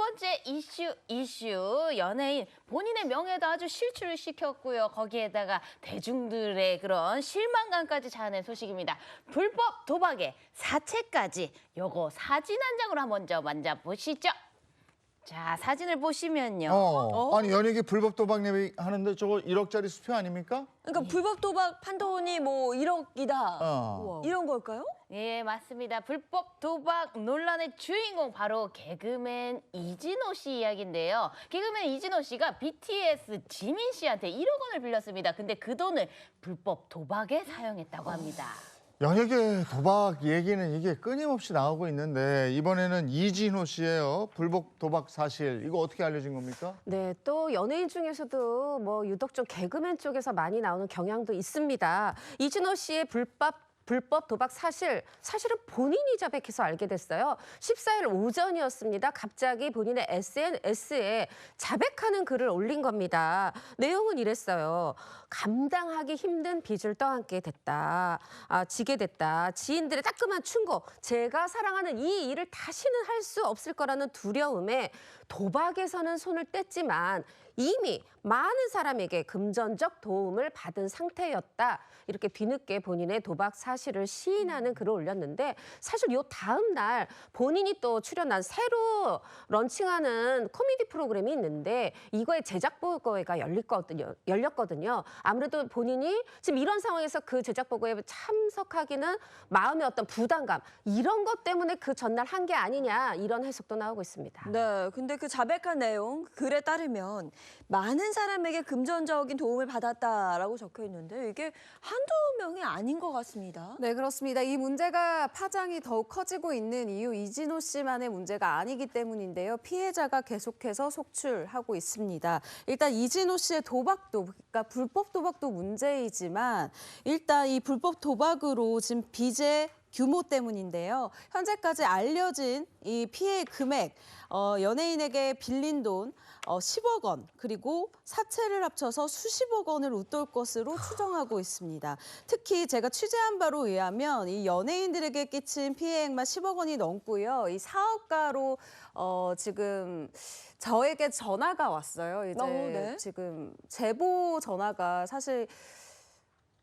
번째 이슈 연예인 본인의 명예도 아주 실추를 시켰고요. 거기에다가 대중들의 그런 실망감까지 자아낸 소식입니다. 불법 도박에 사채까지. 요거 사진 한 장으로 먼저 만져보시죠. 자, 사진을 보시면요. 아니 연예계 불법 도박 내비 하는데 저거 1억짜리 수표 아닙니까? 그러니까 불법 도박 판돈이 뭐 1억이다 이런 걸까요? 예, 맞습니다. 불법 도박 논란의 주인공 바로 개그맨 이진호 씨 이야기인데요. 개그맨 이진호 씨가 BTS 지민 씨한테 1억 원을 빌렸습니다. 근데 그 돈을 불법 도박에 사용했다고 합니다. 연예계 도박 얘기는 이게 끊임없이 나오고 있는데 이번에는 이진호 씨예요. 불법 도박 사실 이거 어떻게 알려진 겁니까? 네, 또 연예인 중에서도 뭐 유독 좀 개그맨 쪽에서 많이 나오는 경향도 있습니다. 이진호 씨의 불법 도박 사실은 본인이 자백해서 알게 됐어요. 14일 오전이었습니다. 갑자기 본인의 SNS에 자백하는 글을 올린 겁니다. 내용은 이랬어요. 감당하기 힘든 빚을 떠안게 됐다. 지게 됐다. 지인들의 따끔한 충고. 제가 사랑하는 이 일을 다시는 할 수 없을 거라는 두려움에 도박에서는 손을 뗐지만 이미 많은 사람에게 금전적 도움을 받은 상태였다. 이렇게 뒤늦게 본인의 도박 사실을 시인하는 글을 올렸는데 사실 요 다음 날 본인이 또 출연한 새로 런칭하는 코미디 프로그램이 있는데 이거의 제작 보고회가 열렸거든요. 아무래도 본인이 지금 이런 상황에서 그 제작 보고회에 참석하기는 마음의 어떤 부담감 이런 것 때문에 그 전날 한 게 아니냐 이런 해석도 나오고 있습니다. 네, 근데 그 자백한 내용 글에 따르면 많은 사람에게 금전적인 도움을 받았다라고 적혀 있는데 이게 한두 명이 아닌 것 같습니다. 네, 그렇습니다. 이 문제가 파장이 더욱 커지고 있는 이유 이진호 씨만의 문제가 아니기 때문인데요. 피해자가 계속해서 속출하고 있습니다. 일단 이진호 씨의 도박도, 그러니까 불법 도박도 문제이지만 일단 이 불법 도박으로 지금 빚의 규모 때문인데요. 현재까지 알려진 이 피해 금액, 연예인에게 빌린 돈 10억 원, 그리고 사채를 합쳐서 수십억 원을 웃돌 것으로 추정하고 있습니다. 특히 제가 취재한 바로 의하면 이 연예인들에게 끼친 피해액만 10억 원이 넘고요. 이 사업가로 지금 저에게 전화가 왔어요. 이제 네. 지금 제보 전화가 사실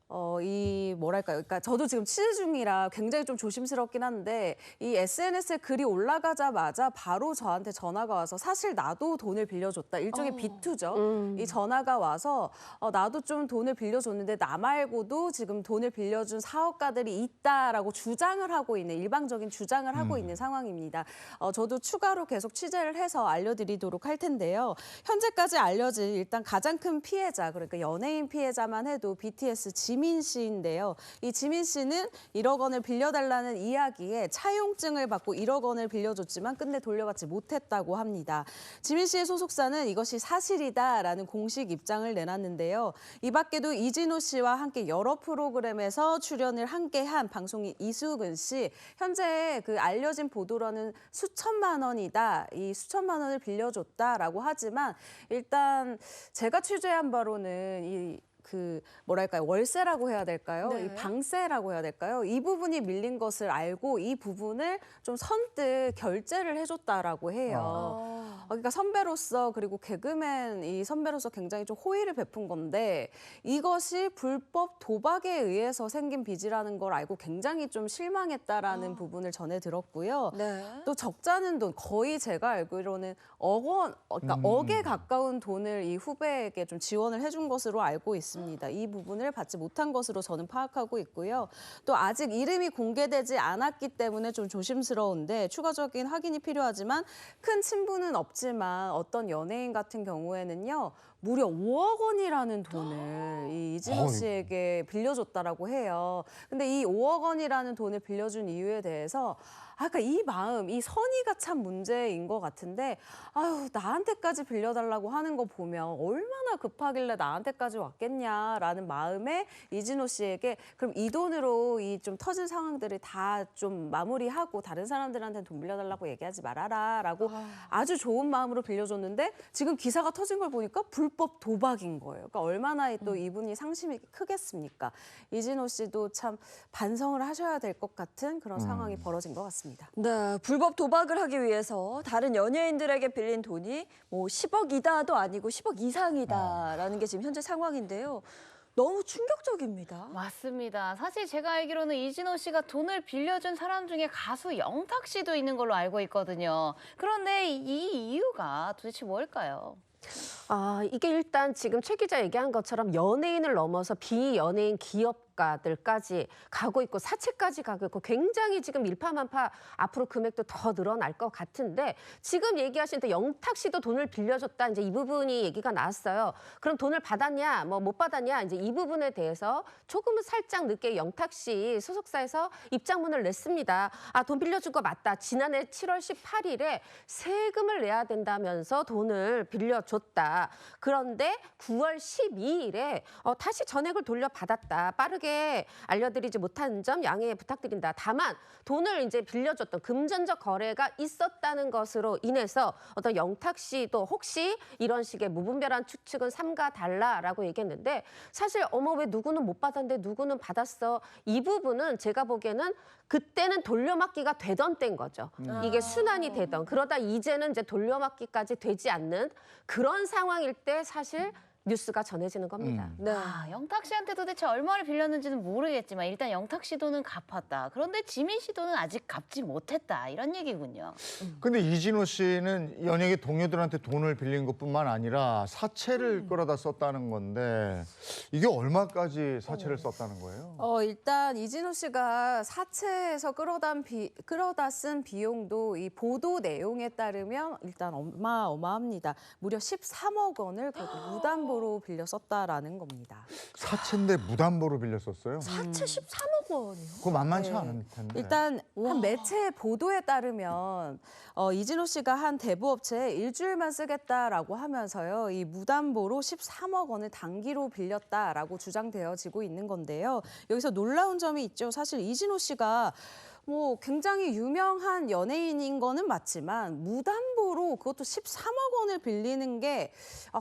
그러니까 저도 지금 취재 중이라 굉장히 좀 조심스럽긴 한데 이 SNS에 글이 올라가자마자 바로 저한테 전화가 와서 사실 나도 돈을 빌려줬다. 일종의 비투죠. 이 전화가 와서 나도 좀 돈을 빌려줬는데 나 말고도 지금 돈을 빌려준 사업가들이 있다라고 주장을 하고 있는 일방적인 주장을 하고 있는 상황입니다. 저도 추가로 계속 취재를 해서 알려드리도록 할 텐데요. 현재까지 알려진 일단 가장 큰 피해자, 그러니까 연예인 피해자만 해도 BTS 지민 씨인데요. 이 지민 씨는 1억 원을 빌려달라는 이야기에 차용증을 받고 1억 원을 빌려줬지만 끝내 돌려받지 못했다고 합니다. 지민 씨의 소속사는 이것이 사실이다라는 공식 입장을 내놨는데요. 이 밖에도 이진호 씨와 함께 여러 프로그램에서 출연을 함께한 방송인 이수근 씨, 현재 그 알려진 보도로는 수천만 원이다. 이 수천만 원을 빌려줬다라고 하지만 일단 제가 취재한 바로는 월세라고 해야 될까요? 네. 이 방세라고 해야 될까요? 이 부분이 밀린 것을 알고 이 부분을 좀 선뜻 결제를 해줬다라고 해요. 그러니까 선배로서 그리고 개그맨 이 선배로서 굉장히 좀 호의를 베푼 건데 이것이 불법 도박에 의해서 생긴 빚이라는 걸 알고 굉장히 좀 실망했다라는 부분을 전해 들었고요. 네. 또 적잖은 돈, 거의 제가 알기로는 그러니까 억에 가까운 돈을 이 후배에게 좀 지원을 해준 것으로 알고 있습니다. 이 부분을 받지 못한 것으로 저는 파악하고 있고요. 또 아직 이름이 공개되지 않았기 때문에 좀 조심스러운데 추가적인 확인이 필요하지만 큰 친분은 없지만 어떤 연예인 같은 경우에는요. 무려 5억 원이라는 돈을 이 이진호 씨에게 빌려줬다라고 해요. 근데 이 5억 원이라는 돈을 빌려준 이유에 대해서 그러니까 이 마음, 이 선의가 참 문제인 것 같은데 나한테까지 빌려달라고 하는 거 보면 얼마나 급하길래 나한테까지 왔겠냐라는 마음에 이진호 씨에게 그럼 이 돈으로 이 좀 터진 상황들을 다 좀 마무리하고 다른 사람들한테는 돈 빌려달라고 얘기하지 말아라라고 아주 좋은 마음으로 빌려줬는데 지금 기사가 터진 걸 보니까 불법 도박인 거예요. 그러니까 얼마나 또 이분이 상심이 크겠습니까? 이진호 씨도 참 반성을 하셔야 될 것 같은 그런 상황이 벌어진 것 같습니다. 있습니다. 네, 불법 도박을 하기 위해서 다른 연예인들에게 빌린 돈이 뭐 10억이다도 아니고 10억 이상이다라는 게 지금 현재 상황인데요. 너무 충격적입니다. 맞습니다. 사실 제가 알기로는 이진호 씨가 돈을 빌려준 사람 중에 가수 영탁 씨도 있는 걸로 알고 있거든요. 그런데 이 이유가 도대체 뭘까요? 이게 일단 지금 최 기자 얘기한 것처럼 연예인을 넘어서 비연예인 기업가들까지 가고 있고 사채까지 가고 있고 굉장히 지금 일파만파 앞으로 금액도 더 늘어날 것 같은데 지금 얘기하신 또 영탁 씨도 돈을 빌려줬다 이제 이 부분이 얘기가 나왔어요. 그럼 돈을 받았냐 뭐 못 받았냐 이제 이 부분에 대해서 조금은 살짝 늦게 영탁 씨 소속사에서 입장문을 냈습니다. 돈 빌려준 거 맞다. 지난해 7월 18일에 세금을 내야 된다면서 돈을 빌려줬다. 그런데 9월 12일에 다시 전액을 돌려받았다. 빠르게 알려드리지 못한 점 양해 부탁드린다. 다만 돈을 이제 빌려줬던 금전적 거래가 있었다는 것으로 인해서 어떤 영탁 씨도 혹시 이런 식의 무분별한 추측은 삼가달라라고 얘기했는데 사실 왜 누구는 못 받았는데 누구는 받았어. 이 부분은 제가 보기에는 그때는 돌려막기가 되던 때인 거죠. 이게 순환이 되던. 그러다 이제는 이제 돌려막기까지 되지 않는 그런 상황일 때 사실 뉴스가 전해지는 겁니다. 네. 영탁 씨한테 도대체 얼마를 빌렸는지는 모르겠지만 일단 영탁 씨 돈은 갚았다. 그런데 지민 씨 돈은 아직 갚지 못했다. 이런 얘기군요. 근데 이진호 씨는 연예계 동료들한테 돈을 빌린 것뿐만 아니라 사채를 끌어다 썼다는 건데 이게 얼마까지 사채를 썼다는 거예요? 일단 이진호 씨가 사채에서 끌어다 쓴 비용도 이 보도 내용에 따르면 일단 어마어마합니다. 무려 13억 원을 무담보로 빌려 썼다라는 겁니다. 사채인데 무담보로 빌렸었어요? 사채 13억 원이요? 그거 만만치 네. 않을 텐데. 일단 한 매체 보도에 따르면 이진호 씨가 한 대부업체에 일주일만 쓰겠다라고 하면서요. 이 무담보로 13억 원을 단기로 빌렸다라고 주장되어지고 있는 건데요. 여기서 놀라운 점이 있죠. 사실 이진호 씨가 굉장히 유명한 연예인인 거는 맞지만 무담보로 그것도 13억 원을 빌리는 게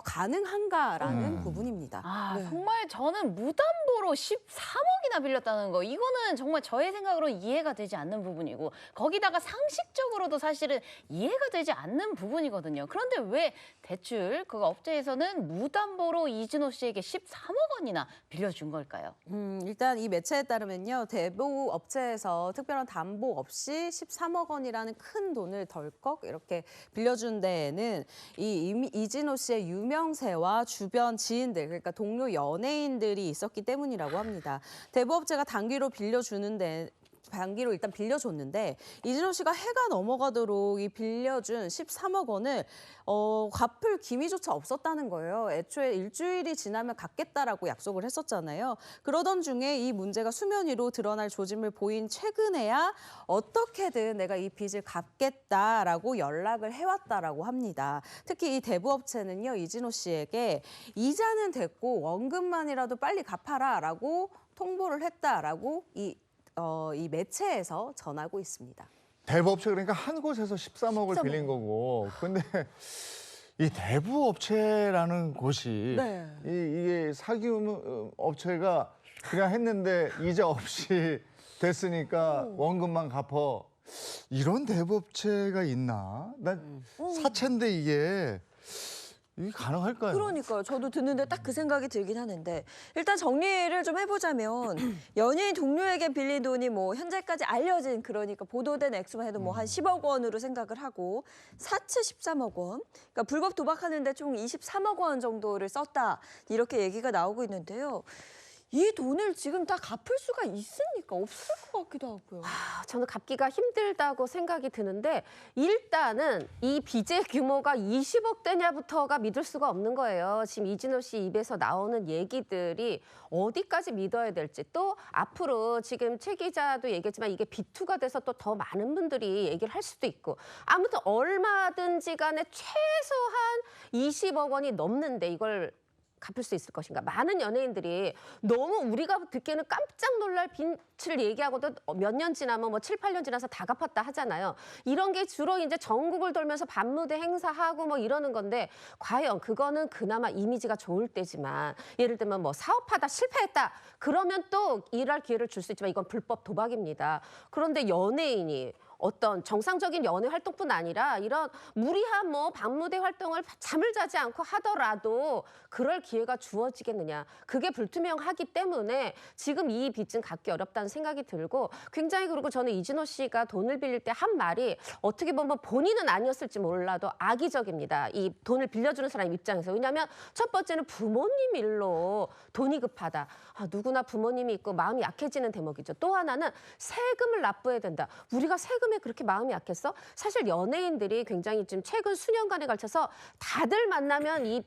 가능한가라는 부분입니다. 정말 저는 무담보로 13억이나 빌렸다는 거 이거는 정말 저의 생각으로 이해가 되지 않는 부분이고 거기다가 상식적으로도 사실은 이해가 되지 않는 부분이거든요. 그런데 왜 대출 그 업체에서는 무담보로 이진호 씨에게 13억 원이나 빌려준 걸까요? 일단 이 매체에 따르면요. 대부업체에서 특별한 담보 없이 13억 원이라는 큰 돈을 덜컥 이렇게 빌려준 데에는 이진호 씨의 유명세와 주변 지인들, 그러니까 동료 연예인들이 있었기 때문이라고 합니다. 대부업체가 단기로 일단 빌려줬는데 이진호 씨가 해가 넘어가도록 이 빌려준 13억 원을 갚을 기미조차 없었다는 거예요. 애초에 일주일이 지나면 갚겠다라고 약속을 했었잖아요. 그러던 중에 이 문제가 수면 위로 드러날 조짐을 보인 최근에야 어떻게든 내가 이 빚을 갚겠다라고 연락을 해왔다라고 합니다. 특히 이 대부업체는요, 이진호 씨에게 이자는 됐고 원금만이라도 빨리 갚아라라고 통보를 했다라고 이 매체에서 전하고 있습니다. 대부업체 그러니까 한 곳에서 13억을 빌린 거고. 근데 이 대부업체라는 곳이 네. 이게 사기 업체가 그냥 했는데 이자 없이 됐으니까 원금만 갚어. 이런 대부업체가 있나? 난 사채인데 이게 가능할까요? 그러니까요. 저도 듣는데 딱 그 생각이 들긴 하는데 일단 정리를 좀 해보자면 연예인 동료에게 빌린 돈이 현재까지 알려진 그러니까 보도된 액수만 해도 한 10억 원으로 생각을 하고 사채 13억 원, 그러니까 불법 도박하는데 총 23억 원 정도를 썼다 이렇게 얘기가 나오고 있는데요. 이 돈을 지금 다 갚을 수가 있습니까? 없을 것 같기도 하고요. 저는 갚기가 힘들다고 생각이 드는데 일단은 이 빚의 규모가 20억대냐부터가 믿을 수가 없는 거예요. 지금 이진호 씨 입에서 나오는 얘기들이 어디까지 믿어야 될지 또 앞으로 지금 최 기자도 얘기했지만 이게 비투가 돼서 또 더 많은 분들이 얘기를 할 수도 있고 아무튼 얼마든지 간에 최소한 20억 원이 넘는데 이걸 갚을 수 있을 것인가. 많은 연예인들이 너무 우리가 듣기에는 깜짝 놀랄 빚을 얘기하고도 몇 년 지나면 7, 8년 지나서 다 갚았다 하잖아요. 이런 게 주로 이제 전국을 돌면서 밤무대 행사하고 이러는 건데 과연 그거는 그나마 이미지가 좋을 때지만 예를 들면 사업하다 실패했다. 그러면 또 일할 기회를 줄 수 있지만 이건 불법 도박입니다. 그런데 연예인이 어떤 정상적인 연애 활동뿐 아니라 이런 무리한 뭐 방무대 활동을 잠을 자지 않고 하더라도 그럴 기회가 주어지겠느냐. 그게 불투명하기 때문에 지금 이 빚은 갚기 어렵다는 생각이 들고 굉장히 그리고 저는 이진호 씨가 돈을 빌릴 때 한 말이 어떻게 보면 본인은 아니었을지 몰라도 악의적입니다. 이 돈을 빌려주는 사람 입장에서. 왜냐하면 첫 번째는 부모님 일로 돈이 급하다. 누구나 부모님이 있고 마음이 약해지는 대목이죠. 또 하나는 세금을 납부해야 된다. 우리가 세금에 그렇게 마음이 약했어? 사실 연예인들이 굉장히 지금 최근 수년간에 걸쳐서 다들 만나면 이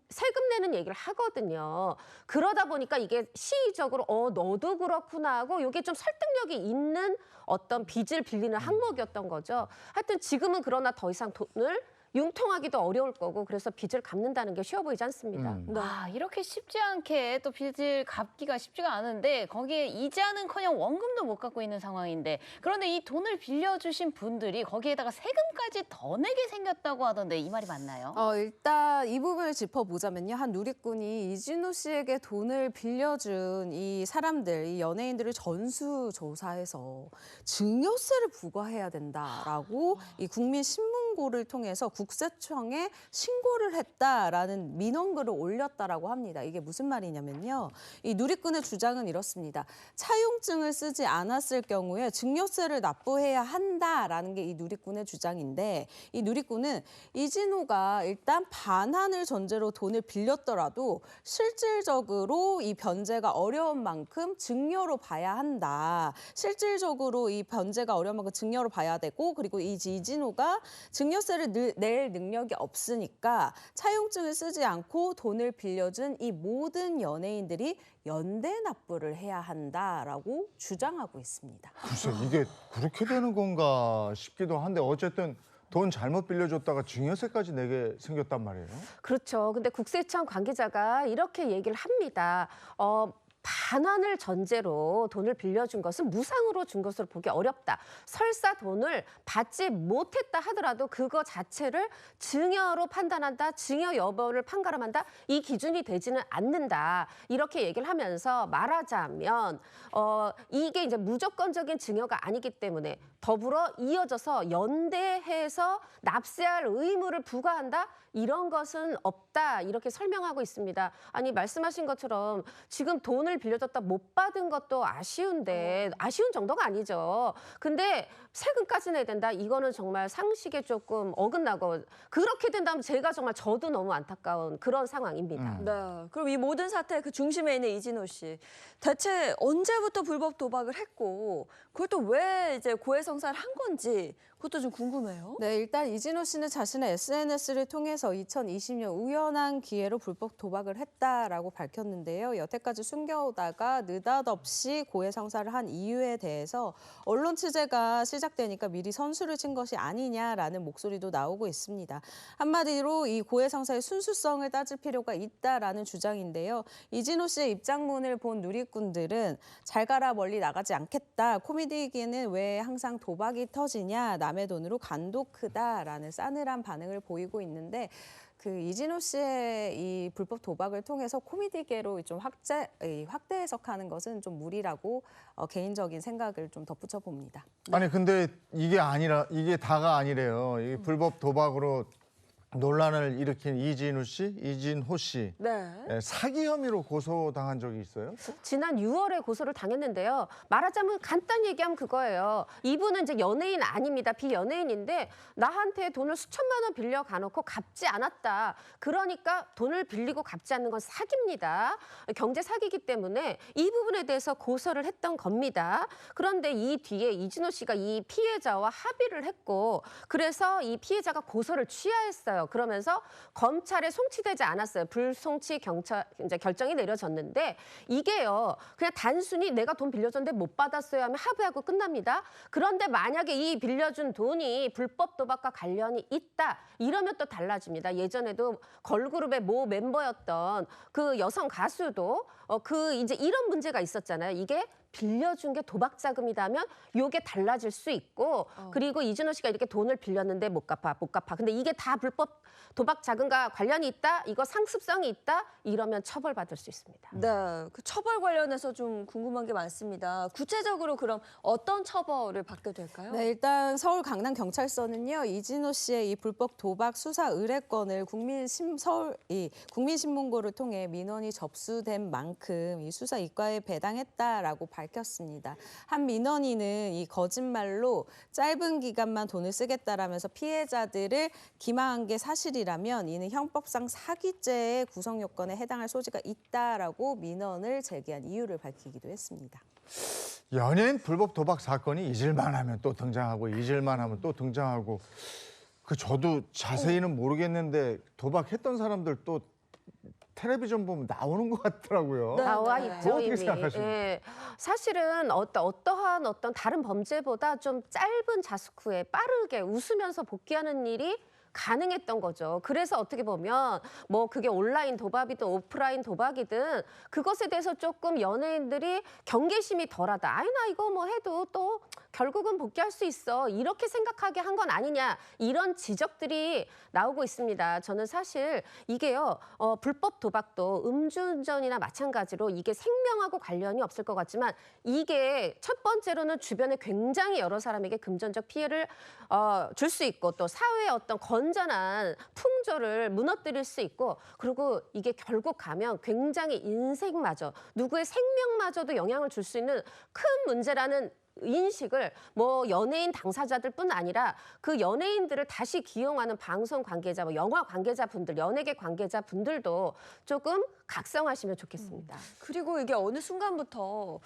세금 내는 얘기를 하거든요. 그러다 보니까 이게 시의적으로 너도 그렇구나 하고 이게 좀 설득력이 있는 어떤 빚을 빌리는 항목이었던 거죠. 하여튼 지금은 그러나 더 이상 돈을 융통하기도 어려울 거고 그래서 빚을 갚는다는 게 쉬워 보이지 않습니다. 이렇게 쉽지 않게 또 빚을 갚기가 쉽지가 않은데 거기에 이자는커녕 원금도 못 갚고 있는 상황인데 그런데 이 돈을 빌려주신 분들이 거기에다가 세금까지 더 내게 생겼다고 하던데 이 말이 맞나요? 일단 이 부분을 짚어보자면요. 한 누리꾼이 이진호 씨에게 돈을 빌려준 이 사람들, 이 연예인들을 전수조사해서 증여세를 부과해야 된다라고 이 국민신문고를 통해서 국세청에 신고를 했다라는 민원글을 올렸다라고 합니다. 이게 무슨 말이냐면요. 이 누리꾼의 주장은 이렇습니다. 차용증을 쓰지 않았을 경우에 증여세를 납부해야 한다라는 게 이 누리꾼의 주장인데 이 누리꾼은 이진호가 일단 반환을 전제로 돈을 빌렸더라도 실질적으로 이 변제가 어려운 만큼 증여로 봐야 한다. 실질적으로 이 변제가 어려운 만큼 증여로 봐야 되고 그리고 이진호가 증여세를 낼 능력이 없으니까 차용증을 쓰지 않고 돈을 빌려준 이 모든 연예인들이 연대 납부를 해야 한다라고 주장하고 있습니다. 글쎄 이게 그렇게 되는 건가 싶기도 한데 어쨌든 돈 잘못 빌려줬다가 증여세까지 내게 생겼단 말이에요. 그렇죠. 근데 국세청 관계자가 이렇게 얘기를 합니다. 반환을 전제로 돈을 빌려준 것은 무상으로 준 것으로 보기 어렵다. 설사 돈을 받지 못했다 하더라도 그거 자체를 증여로 판단한다. 증여 여부를 판가름한다. 이 기준이 되지는 않는다. 이렇게 얘기를 하면서 말하자면 이게 이제 무조건적인 증여가 아니기 때문에 더불어 이어져서 연대해서 납세할 의무를 부과한다. 이런 것은 없다. 이렇게 설명하고 있습니다. 아니 말씀하신 것처럼 지금 돈을 빌려줬다 못 받은 것도 아쉬운데 아쉬운 정도가 아니죠. 근데 세금까지 내야 된다. 이거는 정말 상식에 조금 어긋나고 그렇게 된다면 제가 정말 저도 너무 안타까운 그런 상황입니다. 네. 그럼 이 모든 사태의 그 중심에 있는 이진호 씨. 대체 언제부터 불법 도박을 했고 그걸 또 왜 이제 고해성사를 한 건지 그것도 좀 궁금해요. 네, 일단 이진호 씨는 자신의 SNS를 통해서 2020년 우연한 기회로 불법 도박을 했다라고 밝혔는데요. 여태까지 숨겨오다가 느닷없이 고해성사를 한 이유에 대해서 언론 취재가 시작되니까 미리 선수를 친 것이 아니냐라는 목소리도 나오고 있습니다. 한마디로 이 고해성사의 순수성을 따질 필요가 있다라는 주장인데요. 이진호 씨의 입장문을 본 누리꾼들은 잘 가라 멀리 나가지 않겠다. 코미디계는 왜 항상 도박이 터지냐. 남의 돈으로 간도 크다라는 싸늘한 반응을 보이고 있는데 그 이진호 씨의 이 불법 도박을 통해서 코미디계로 좀 확대 해석하는 것은 좀 무리라고 개인적인 생각을 좀 덧붙여 봅니다. 아니 근데 이게 다가 아니래요. 이 불법 도박으로 논란을 일으킨 이진호 씨, 이진호 씨 네. 사기 혐의로 고소당한 적이 있어요? 지난 6월에 고소를 당했는데요. 말하자면 간단히 얘기하면 그거예요. 이분은 이제 연예인 아닙니다. 비연예인인데 나한테 돈을 수천만 원 빌려 가놓고 갚지 않았다. 그러니까 돈을 빌리고 갚지 않는 건 사기입니다. 경제 사기이기 때문에 이 부분에 대해서 고소를 했던 겁니다. 그런데 이 뒤에 이진호 씨가 이 피해자와 합의를 했고 그래서 이 피해자가 고소를 취하했어요. 그러면서 검찰에 송치되지 않았어요. 불송치 결정이 내려졌는데 이게요. 그냥 단순히 내가 돈 빌려줬는데 못 받았어요 하면 합의하고 끝납니다. 그런데 만약에 이 빌려준 돈이 불법 도박과 관련이 있다. 이러면 또 달라집니다. 예전에도 걸그룹의 모 멤버였던 그 여성 가수도 이제 이런 문제가 있었잖아요. 이게 빌려준 게 도박 자금이라면 요게 달라질 수 있고 그리고 이준호 씨가 이렇게 돈을 빌렸는데 못 갚아. 근데 이게 다 불법 도박 자금과 관련이 있다. 이거 상습성이 있다. 이러면 처벌받을 수 있습니다. 네, 그 처벌 관련해서 좀 궁금한 게 많습니다. 구체적으로 그럼 어떤 처벌을 받게 될까요? 네, 일단 서울 강남 경찰서는요 이진호 씨의 이 불법 도박 수사 의뢰건을 국민신문고를 통해 민원이 접수된 만큼 이 수사 이과에 배당했다라고 밝혔습니다. 한 민원인은 이 거짓말로 짧은 기간만 돈을 쓰겠다라면서 피해자들을 기망한 게 사실이라면 이는 형법상 사기죄의 구성 요건에 해당할 소지가 있다라고 민원을 제기한 이유를 밝히기도 했습니다. 연예인 불법 도박 사건이 잊을만 하면 또 등장하고 잊을만 하면 또 등장하고 저도 자세히는 모르겠는데 도박했던 사람들 또 텔레비전 보면 나오는 것 같더라고요. 네. 나와 네. 있죠, 어떻게 이미. 생각하십니까? 예. 사실은 어떠한 다른 범죄보다 좀 짧은 자숙 후에 빠르게 웃으면서 복귀하는 일이 가능했던 거죠. 그래서 어떻게 보면 뭐 그게 온라인 도박이든 오프라인 도박이든 그것에 대해서 조금 연예인들이 경계심이 덜하다. 아이 나 이거 뭐 해도 또 결국은 복귀할 수 있어. 이렇게 생각하게 한 건 아니냐. 이런 지적들이 나오고 있습니다. 저는 사실 이게요. 불법 도박도 음주운전이나 마찬가지로 이게 생명하고 관련이 없을 것 같지만 이게 첫 번째로는 주변에 굉장히 여러 사람에게 금전적 피해를 줄 수 있고 또 사회의 어떤 건전한 풍조를 무너뜨릴 수 있고 그리고 이게 결국 가면 굉장히 인생마저 누구의 생명마저도 영향을 줄 수 있는 큰 문제라는 인식을 뭐 연예인 당사자들뿐 아니라 그 연예인들을 다시 기용하는 방송 관계자, 뭐 영화 관계자분들, 연예계 관계자분들도 조금 각성하시면 좋겠습니다. 그리고 이게 어느 순간부터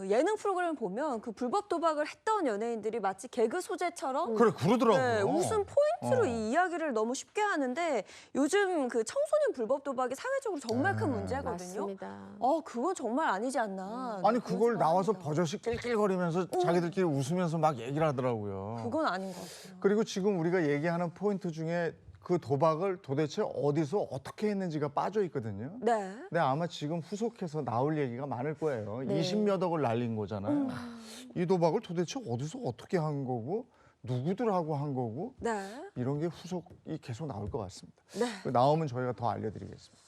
예능 프로그램을 보면 그 불법 도박을 했던 연예인들이 마치 개그 소재처럼 그래 그러더라고요. 네, 웃음 포인트로 어. 이 이야기를 너무 쉽게 하는데 요즘 그 청소년 불법 도박이 사회적으로 정말 큰 문제거든요. 맞습니다. 그건 정말 아니지 않나. 아니 그런 그걸 생각합니다. 나와서 버젓이 낄낄거리면서 자기들끼리 웃으면서 막 얘기를 하더라고요. 그건 아닌 것 같아요. 그리고 지금 우리가 얘기하는 포인트 중에 그 도박을 도대체 어디서 어떻게 했는지가 빠져 있거든요. 네. 근데 아마 지금 후속해서 나올 얘기가 많을 거예요. 네. 20몇 억을 날린 거잖아요. 이 도박을 도대체 어디서 어떻게 한 거고 누구들하고 한 거고 네. 이런 게 후속이 계속 나올 것 같습니다. 네. 나오면 저희가 더 알려드리겠습니다.